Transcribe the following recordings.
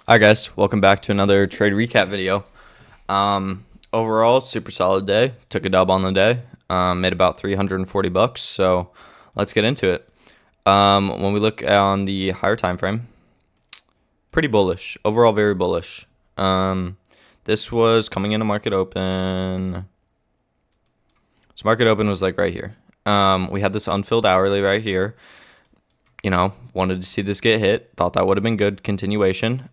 Hi guys, welcome back to another trade recap video. Overall, super solid day. Took a dub on the day. Made about 340 bucks. So let's get into it. When we look on the higher time frame, pretty bullish. Overall, very bullish. This was coming into market open. So market open was like right here. We had this unfilled hourly right here. Wanted to see this get hit. Thought that would have been good continuation.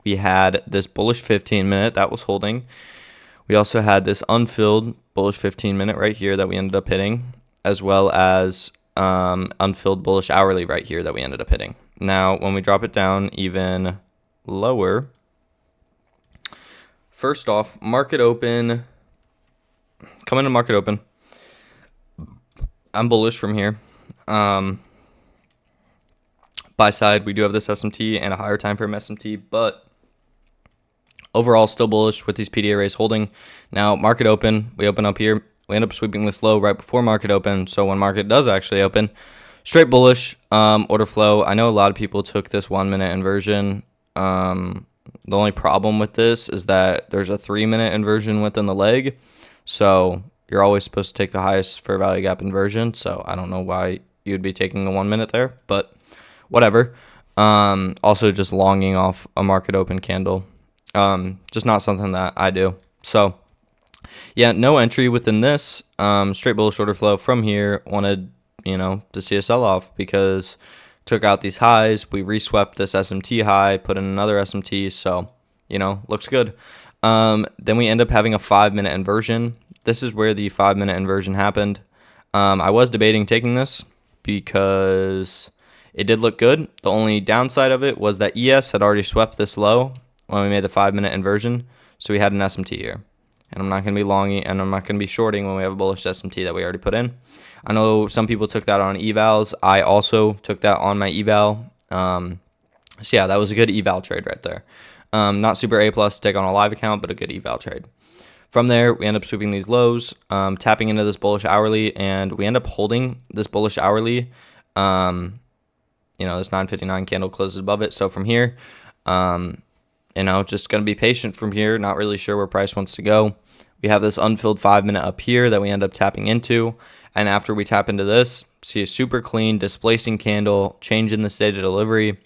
We had this bullish 15-minute that was holding. We also had this unfilled bullish 15-minute right here that we ended up hitting, as well as unfilled bullish hourly right here that we ended up hitting. Now, when we drop it down even lower, first off, market open, coming to market open, I'm bullish from here. Buy side, we do have this SMT and a higher time frame SMT, but overall still bullish with these PD arrays holding. Now, market open, we open up here. We end up sweeping this low right before market open. So when market does actually open, straight bullish order flow. I know a lot of people took this 1 minute inversion. The only problem with this is that there's a 3-minute inversion within the leg. So you're always supposed to take the highest fair value gap inversion. So I don't know why you'd be taking the 1 minute there, but whatever. Also just longing off a market open candle. Just not something that I do. So yeah, no entry within this. Straight bullish order flow from here. Wanted, to see a sell-off because took out these highs. We reswept this SMT high, put in another SMT. So, looks good. Then we end up having a 5-minute inversion. This is where the 5-minute inversion happened. I was debating taking this because it did look good. The only downside of it was that ES had already swept this low when we made the 5-minute inversion. So we had an SMT here. And I'm not going to be longing and I'm not going to be shorting when we have a bullish SMT that we already put in. I know some people took that on evals. I also took that on my eval. So yeah, that was a good eval trade right there. Not super A+ to take on a live account, but a good eval trade. From there, we end up sweeping these lows, tapping into this bullish hourly, and we end up holding this bullish hourly. This 959 candle closes above it. So from here, just going to be patient from here. Not really sure where price wants to go. We have this unfilled 5-minute up here that we end up tapping into. And after we tap into this, see a super clean displacing candle, change in the state of delivery.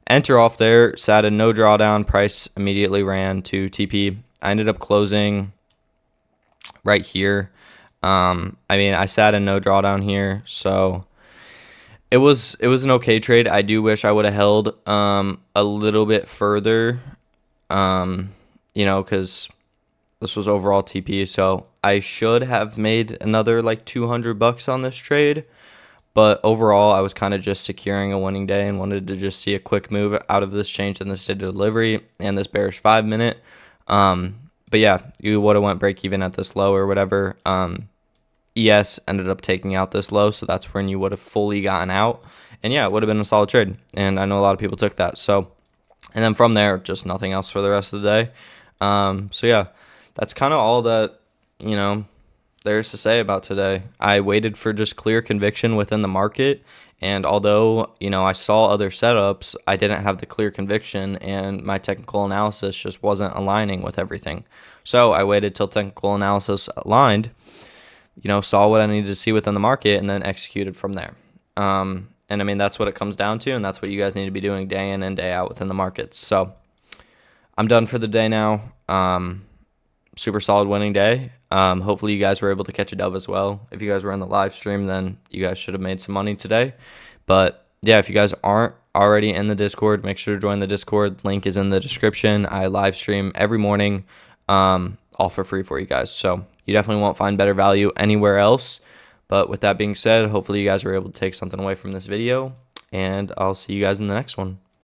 Enter off there, sat in no drawdown. Price immediately ran to TP. I ended up closing right here. I sat in no drawdown here. So It was an okay trade. I do wish I would have held a little bit further, because this was overall TP. So I should have made another like 200 bucks on this trade. But overall, I was kind of just securing a winning day and wanted to just see a quick move out of this change in the state of delivery and this bearish 5-minute. But yeah, you would have went break even at this low or whatever. ES ended up taking out this low, so that's when you would have fully gotten out. And yeah, it would have been a solid trade. And I know a lot of people took that. So, and then from there, just nothing else for the rest of the day. So yeah, that's kind of all that, there's to say about today. I waited for just clear conviction within the market. And although, I saw other setups, I didn't have the clear conviction and my technical analysis just wasn't aligning with everything. So I waited till technical analysis aligned, saw what I needed to see within the market and then executed from there. And that's what it comes down to. And that's what you guys need to be doing day in and day out within the markets. So I'm done for the day now. Super solid winning day. Hopefully you guys were able to catch a dub as well. If you guys were in the live stream, then you guys should have made some money today. But yeah, if you guys aren't already in the Discord, make sure to join the Discord. Link is in the description. I live stream every morning, all for free for you guys. So you definitely won't find better value anywhere else. But with that being said, hopefully you guys were able to take something away from this video. And I'll see you guys in the next one.